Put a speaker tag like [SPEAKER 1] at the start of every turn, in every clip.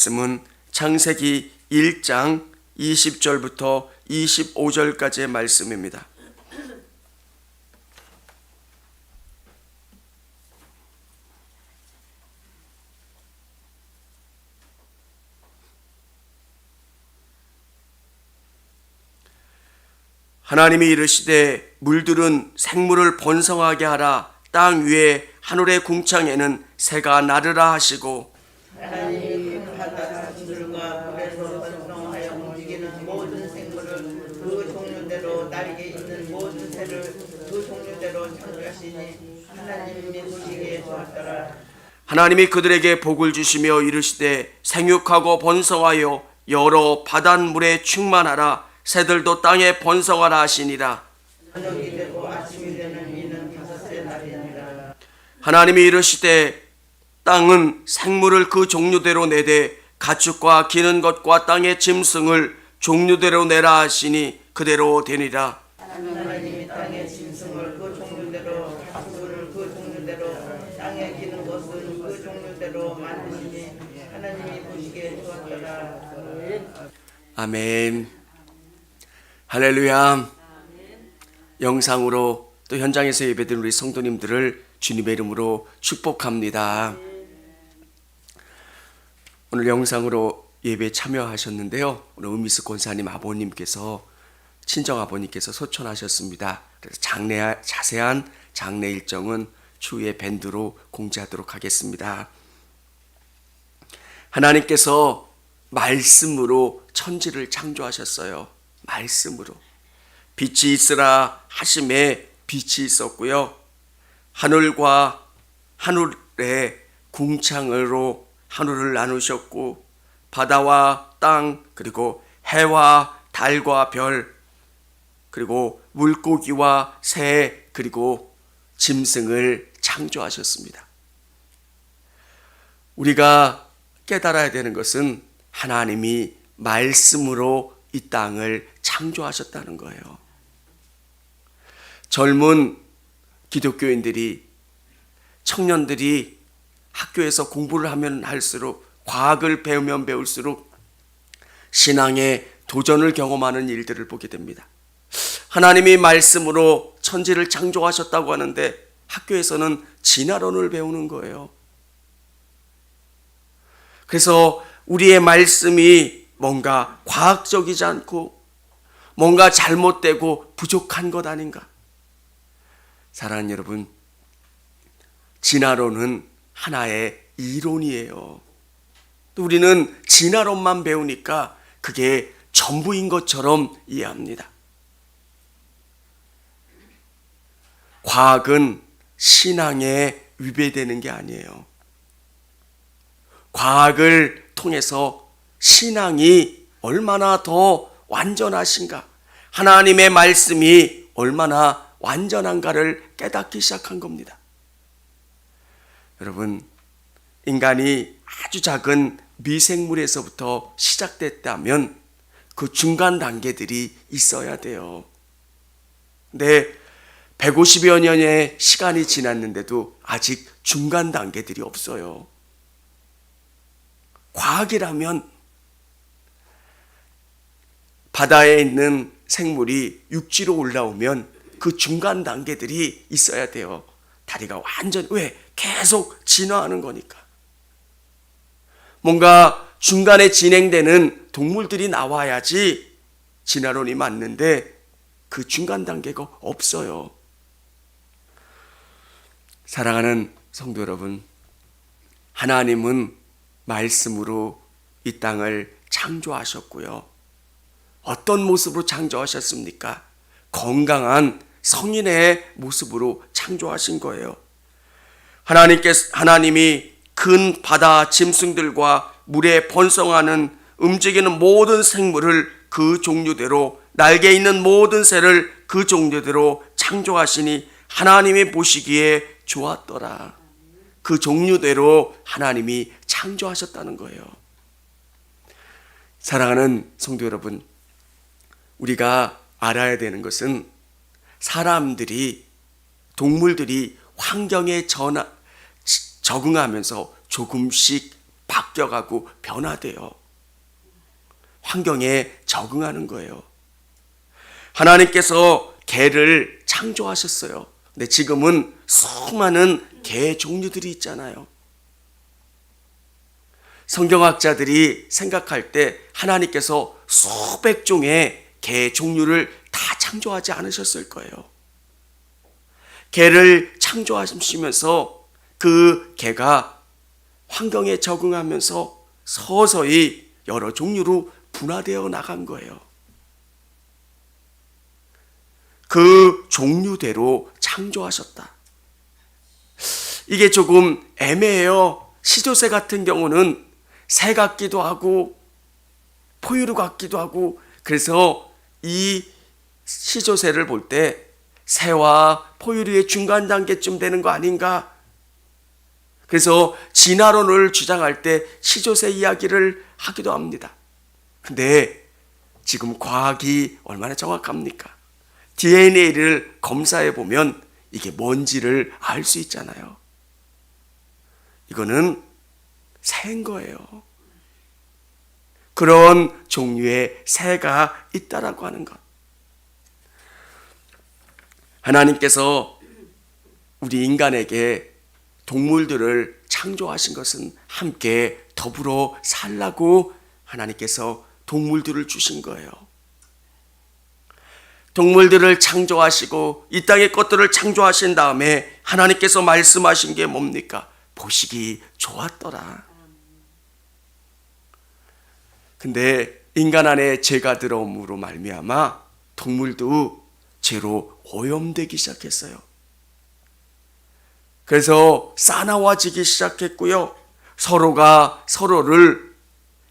[SPEAKER 1] 말씀은 창세기 1장 20절부터 25절까지의 말씀입니다. 하나님이 이르시되 물들은 생물을 번성하게 하라. 땅 위에 하늘의 궁창에는 새가 나르라 하시고,
[SPEAKER 2] 하나님이 바다 들과 물에서 번성하여 움직이는 모든 생물을 그 종류대로 날개 있는 모든 새를 그 종류대로 창조하시니 하나님이 보시기에 좋았더라.
[SPEAKER 1] 하나님이 그들에게 복을 주시며 이르시되 생육하고 번성하여 여러 바닷물에 충만하라. 새들도 땅에 번성하라 하시니라.
[SPEAKER 2] 저녁이 되고 아침이 되는 이는 다섯째 날이니라.
[SPEAKER 1] 하나님이 이르시되 땅은 생물을 그 종류대로 내되 가축과 기는 것과 땅의 짐승을 종류대로 내라 하시니 그대로 되니라.
[SPEAKER 2] 하나님이 땅의 짐승을 그 종류대로 가축을 그 종류대로 땅에 기는 것은 그 종류대로 만드시니 하나님이 보시기에 좋았더라.
[SPEAKER 1] 아멘. 할렐루야. 영상으로 또 현장에서 예배드린 우리 성도님들을 주님의 이름으로 축복합니다. 오늘 영상으로 예배에 참여하셨는데요. 오늘 은미숙 권사님 아버님께서 친정아버님께서 소천하셨습니다. 그래서 자세한 장례 일정은 추후에 밴드로 공지하도록 하겠습니다. 하나님께서 말씀으로 천지를 창조하셨어요. 말씀으로. 빛이 있으라 하심에 빛이 있었고요. 하늘과 하늘의 궁창으로 하늘을 나누셨고, 바다와 땅, 그리고 해와 달과 별, 그리고 물고기와 새, 그리고 짐승을 창조하셨습니다. 우리가 깨달아야 되는 것은 하나님이 말씀으로 이 땅을 창조하셨다는 거예요. 젊은 기독교인들이, 청년들이 학교에서 공부를 하면 할수록, 과학을 배우면 배울수록 신앙의 도전을 경험하는 일들을 보게 됩니다. 하나님이 말씀으로 천지를 창조하셨다고 하는데 학교에서는 진화론을 배우는 거예요. 그래서 우리의 말씀이 뭔가 과학적이지 않고 뭔가 잘못되고 부족한 것 아닌가? 사랑하는 여러분, 진화론은 하나의 이론이에요. 또 우리는 진화론만 배우니까 그게 전부인 것처럼 이해합니다. 과학은 신앙에 위배되는 게 아니에요. 과학을 통해서 신앙이 얼마나 더 완전하신가, 하나님의 말씀이 얼마나 완전한가를 깨닫기 시작한 겁니다. 여러분, 인간이 아주 작은 미생물에서부터 시작됐다면 그 중간 단계들이 있어야 돼요. 근데 150여 년의 시간이 지났는데도 아직 중간 단계들이 없어요. 과학이라면 바다에 있는 생물이 육지로 올라오면 그 중간 단계들이 있어야 돼요. 다리가 완전, 왜? 계속 진화하는 거니까. 뭔가 중간에 진행되는 동물들이 나와야지 진화론이 맞는데 그 중간 단계가 없어요. 사랑하는 성도 여러분, 하나님은 말씀으로 이 땅을 창조하셨고요. 어떤 모습으로 창조하셨습니까? 건강한 성인의 모습으로 창조하신 거예요. 하나님이 큰 바다 짐승들과 물에 번성하는 움직이는 모든 생물을 그 종류대로, 날개 있는 모든 새를 그 종류대로 창조하시니 하나님이 보시기에 좋았더라. 그 종류대로 하나님이 창조하셨다는 거예요. 사랑하는 성도 여러분, 우리가 알아야 되는 것은 사람들이, 동물들이 환경에 적응하면서 조금씩 바뀌어가고 변화돼요. 환경에 적응하는 거예요. 하나님께서 개를 창조하셨어요. 근데 지금은 수많은 개 종류들이 있잖아요. 성경학자들이 생각할 때 하나님께서 수백 종의 개 종류를 다 창조하지 않으셨을 거예요. 개를 창조하시면서 그 개가 환경에 적응하면서 서서히 여러 종류로 분화되어 나간 거예요. 그 종류대로 창조하셨다. 이게 조금 애매해요. 시조새 같은 경우는 새 같기도 하고 포유류 같기도 하고, 그래서 이 시조새를 볼 때 새와 포유류의 중간 단계쯤 되는 거 아닌가. 그래서 진화론을 주장할 때 시조새 이야기를 하기도 합니다. 근데 지금 과학이 얼마나 정확합니까? DNA를 검사해 보면 이게 뭔지를 알 수 있잖아요. 이거는 새인 거예요. 그런 종류의 새가 있다라고 하는 것. 하나님께서 우리 인간에게 동물들을 창조하신 것은 함께 더불어 살라고 하나님께서 동물들을 주신 거예요. 동물들을 창조하시고 이 땅의 것들을 창조하신 다음에 하나님께서 말씀하신 게 뭡니까? 보시기 좋았더라. 근데 인간 안에 죄가 들어옴으로 말미암아 동물도 죄로 오염되기 시작했어요. 그래서 싸나워지기 시작했고요. 서로가 서로를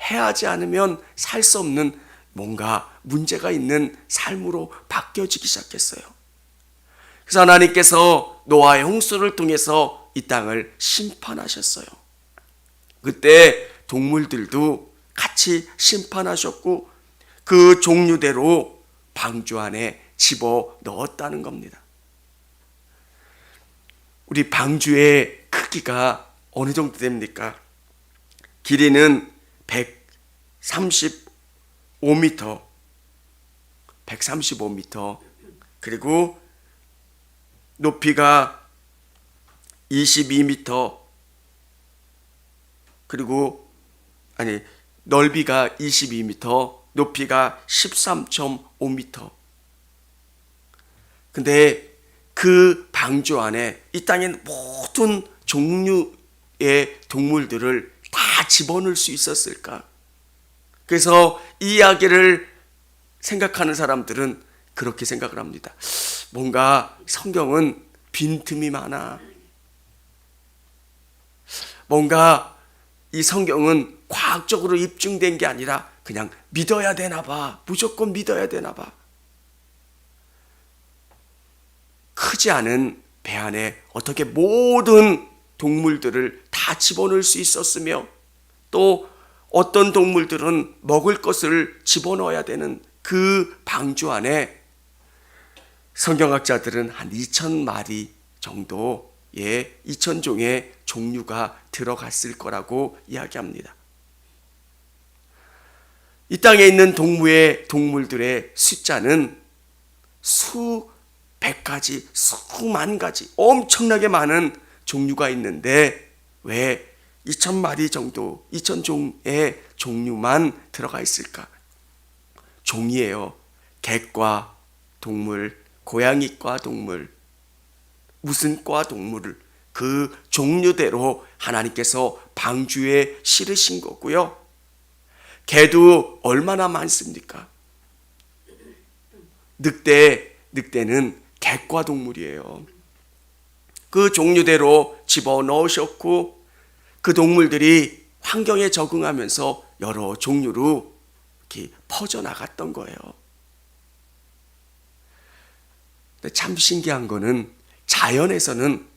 [SPEAKER 1] 해하지 않으면 살 수 없는 뭔가 문제가 있는 삶으로 바뀌어지기 시작했어요. 그래서 하나님께서 노아의 홍수를 통해서 이 땅을 심판하셨어요. 그때 동물들도 같이 심판하셨고 그 종류대로 방주 안에 집어 넣었다는 겁니다. 우리 방주의 크기가 어느 정도 됩니까? 길이는 135m, 그리고 높이가 22m, 그리고 넓이가 22m, 높이가 13.5m. 근데 그 방주 안에 이 땅에 모든 종류의 동물들을 다 집어넣을 수 있었을까? 그래서 이 이야기를 생각하는 사람들은 그렇게 생각을 합니다. 뭔가 성경은 빈틈이 많아. 뭔가 이 성경은 과학적으로 입증된 게 아니라 그냥 믿어야 되나 봐. 무조건 믿어야 되나 봐. 크지 않은 배 안에 어떻게 모든 동물들을 다 집어넣을 수 있었으며, 또 어떤 동물들은 먹을 것을 집어넣어야 되는 그 방주 안에 성경학자들은 한 2,000마리 정도의 2,000종의 종류가 들어갔을 거라고 이야기합니다. 이 땅에 있는 동물들의 숫자는 수백 가지, 수만 가지, 엄청나게 많은 종류가 있는데 왜 2,000마리 정도, 2,000종의 종류만 들어가 있을까? 종이에요. 객과 동물, 고양이과 동물, 무슨 과 동물을 그 종류대로 하나님께서 방주에 실으신 거고요. 개도 얼마나 많습니까? 늑대는 객과 동물이에요. 그 종류대로 집어넣으셨고 그 동물들이 환경에 적응하면서 여러 종류로 이렇게 퍼져나갔던 거예요. 근데 참 신기한 거는 자연에서는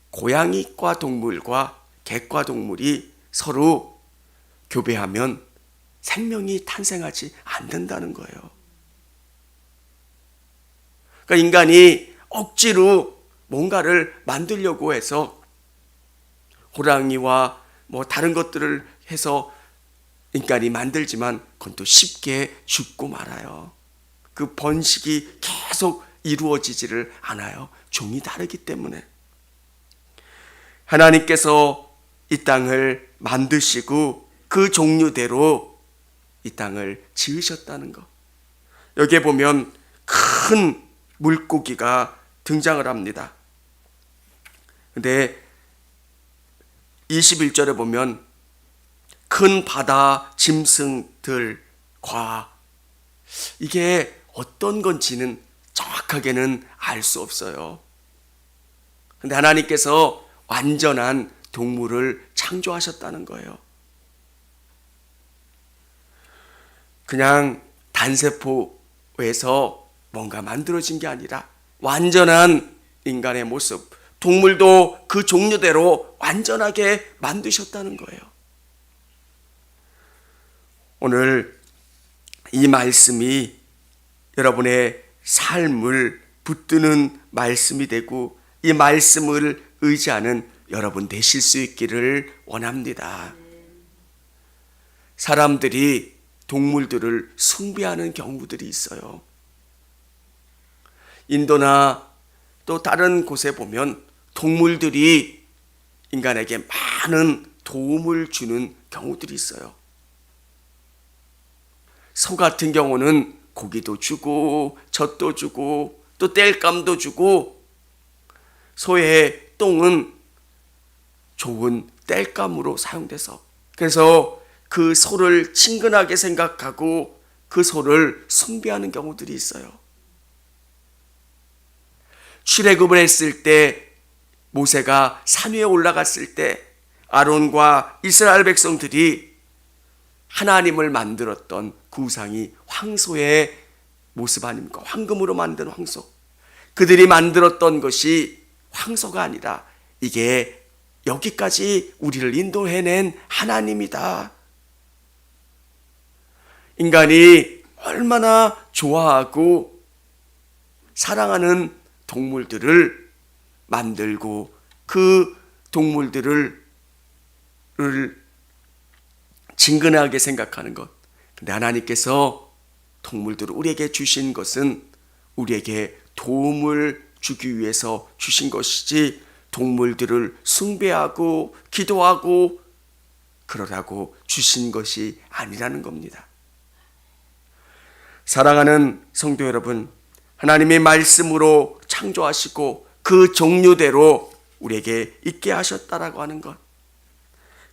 [SPEAKER 1] 고양이과 동물과 객과 동물이 서로 교배하면 생명이 탄생하지 않는다는 거예요. 그러니까 인간이 억지로 뭔가를 만들려고 해서 호랑이와 다른 것들을 해서 인간이 만들지만 그건 또 쉽게 죽고 말아요. 그 번식이 계속 이루어지지를 않아요. 종이 다르기 때문에. 하나님께서 이 땅을 만드시고 그 종류대로 이 땅을 지으셨다는 것. 여기에 보면 큰 물고기가 등장을 합니다. 근데 21절에 보면 큰 바다 짐승들과, 이게 어떤 건지는 정확하게는 알 수 없어요. 근데 하나님께서 완전한 동물을 창조하셨다는 거예요. 그냥 단세포에서 뭔가 만들어진 게 아니라 완전한 인간의 모습, 동물도 그 종류대로 완전하게 만드셨다는 거예요. 오늘 이 말씀이 여러분의 삶을 붙드는 말씀이 되고 이 말씀을 의지하는 여러분 되실 수 있기를 원합니다. 사람들이 동물들을 숭배하는 경우들이 있어요. 인도나 또 다른 곳에 보면 동물들이 인간에게 많은 도움을 주는 경우들이 있어요. 소 같은 경우는 고기도 주고 젖도 주고 또 땔감도 주고, 소의 똥은 좋은 땔감으로 사용돼서, 그래서 그 소를 친근하게 생각하고 그 소를 숭배하는 경우들이 있어요. 출애굽을 했을 때 모세가 산 위에 올라갔을 때 아론과 이스라엘 백성들이 하나님을 만들었던 그 우상이 황소의 모습 아닙니까? 황금으로 만든 황소. 그들이 만들었던 것이 황소가 아니라 이게 여기까지 우리를 인도해낸 하나님이다. 인간이 얼마나 좋아하고 사랑하는 동물들을 만들고 그 동물들을 친근하게 생각하는 것. 근데 하나님께서 동물들을 우리에게 주신 것은 우리에게 도움을 주기 위해서 주신 것이지 동물들을 숭배하고 기도하고 그러라고 주신 것이 아니라는 겁니다. 사랑하는 성도 여러분, 하나님의 말씀으로 창조하시고 그 종류대로 우리에게 있게 하셨다라고 하는 것,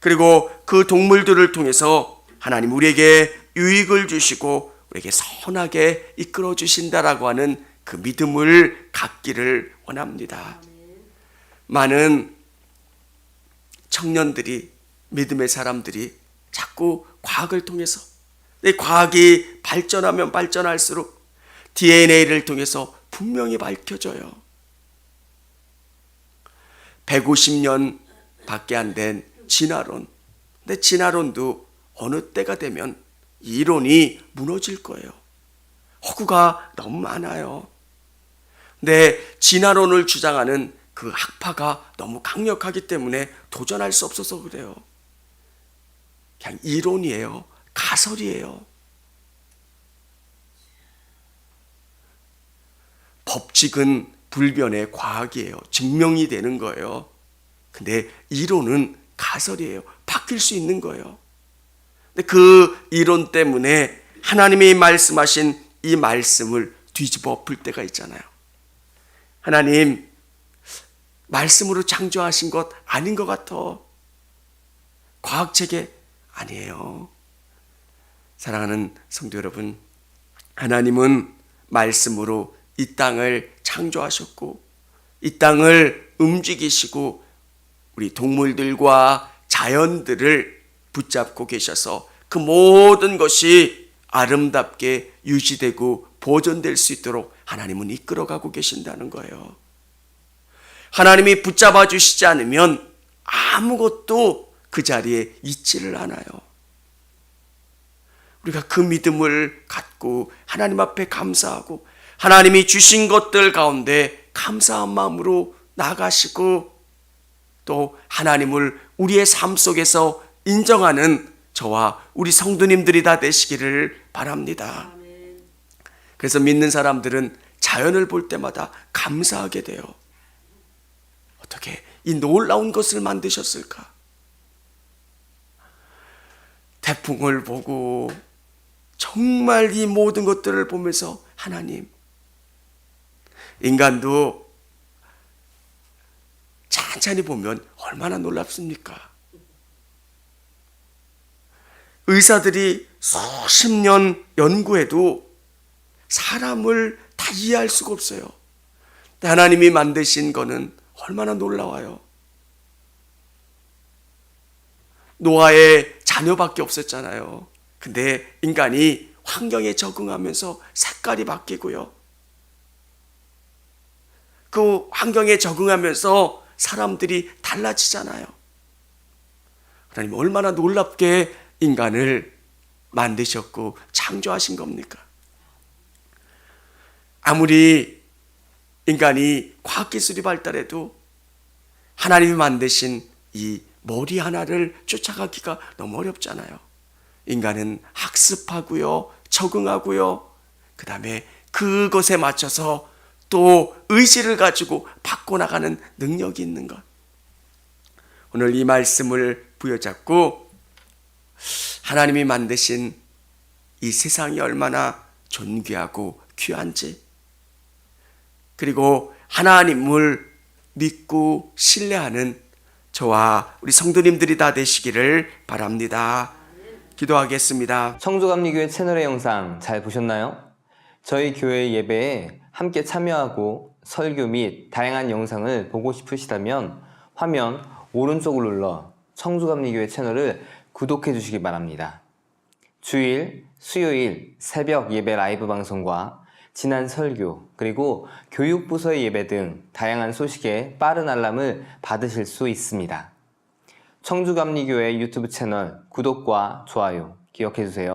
[SPEAKER 1] 그리고 그 동물들을 통해서 하나님 우리에게 유익을 주시고 우리에게 선하게 이끌어 주신다라고 하는 그 믿음을 갖기를 원합니다. 많은 청년들이, 믿음의 사람들이 자꾸 과학을 통해서, 과학이 발전하면 발전할수록 DNA를 통해서 분명히 밝혀져요. 150년 밖에 안 된 진화론. 근데 진화론도 어느 때가 되면 이론이 무너질 거예요. 허구가 너무 많아요. 근데 진화론을 주장하는 그 학파가 너무 강력하기 때문에 도전할 수 없어서 그래요. 그냥 이론이에요. 가설이에요. 법칙은 불변의 과학이에요. 증명이 되는 거예요. 근데 이론은 가설이에요. 바뀔 수 있는 거예요. 근데 그 이론 때문에 하나님이 말씀하신 이 말씀을 뒤집어 엎을 때가 있잖아요. 하나님 말씀으로 창조하신 것 아닌 것 같아. 과학체계 아니에요. 사랑하는 성도 여러분, 하나님은 말씀으로 이 땅을 창조하셨고 이 땅을 움직이시고 우리 동물들과 자연들을 붙잡고 계셔서 그 모든 것이 아름답게 유지되고 보존될 수 있도록 하나님은 이끌어가고 계신다는 거예요. 하나님이 붙잡아 주시지 않으면 아무것도 그 자리에 있지를 않아요. 우리가 그 믿음을 갖고 하나님 앞에 감사하고 하나님이 주신 것들 가운데 감사한 마음으로 나가시고 또 하나님을 우리의 삶 속에서 인정하는 저와 우리 성도님들이 다 되시기를 바랍니다. 그래서 믿는 사람들은 자연을 볼 때마다 감사하게 돼요. 어떻게 이 놀라운 것을 만드셨을까? 태풍을 보고 정말 이 모든 것들을 보면서 하나님, 인간도 찬찬히 보면 얼마나 놀랍습니까? 의사들이 수십 년 연구해도 사람을 다 이해할 수가 없어요. 하나님이 만드신 거는 얼마나 놀라워요. 노아의 자녀밖에 없었잖아요. 근데 인간이 환경에 적응하면서 색깔이 바뀌고요. 그 환경에 적응하면서 사람들이 달라지잖아요. 하나님 얼마나 놀랍게 인간을 만드셨고 창조하신 겁니까? 아무리 인간이 과학기술이 발달해도 하나님이 만드신 이 머리 하나를 쫓아가기가 너무 어렵잖아요. 인간은 학습하고요, 적응하고요, 그 다음에 그것에 맞춰서 또 의지를 가지고 바꿔나가는 능력이 있는 것. 오늘 이 말씀을 부여잡고 하나님이 만드신 이 세상이 얼마나 존귀하고 귀한지, 그리고 하나님을 믿고 신뢰하는 저와 우리 성도님들이 다 되시기를 바랍니다. 기도하겠습니다.
[SPEAKER 3] 청주감리교회 채널의 영상 잘 보셨나요? 저희 교회 예배에 함께 참여하고 설교 및 다양한 영상을 보고 싶으시다면 화면 오른쪽을 눌러 청주감리교회 채널을 구독해 주시기 바랍니다. 주일, 수요일 새벽 예배 라이브 방송과 지난 설교, 그리고 교육부서의 예배 등 다양한 소식에 빠른 알람을 받으실 수 있습니다. 청주감리교회 유튜브 채널 구독과 좋아요 기억해 주세요.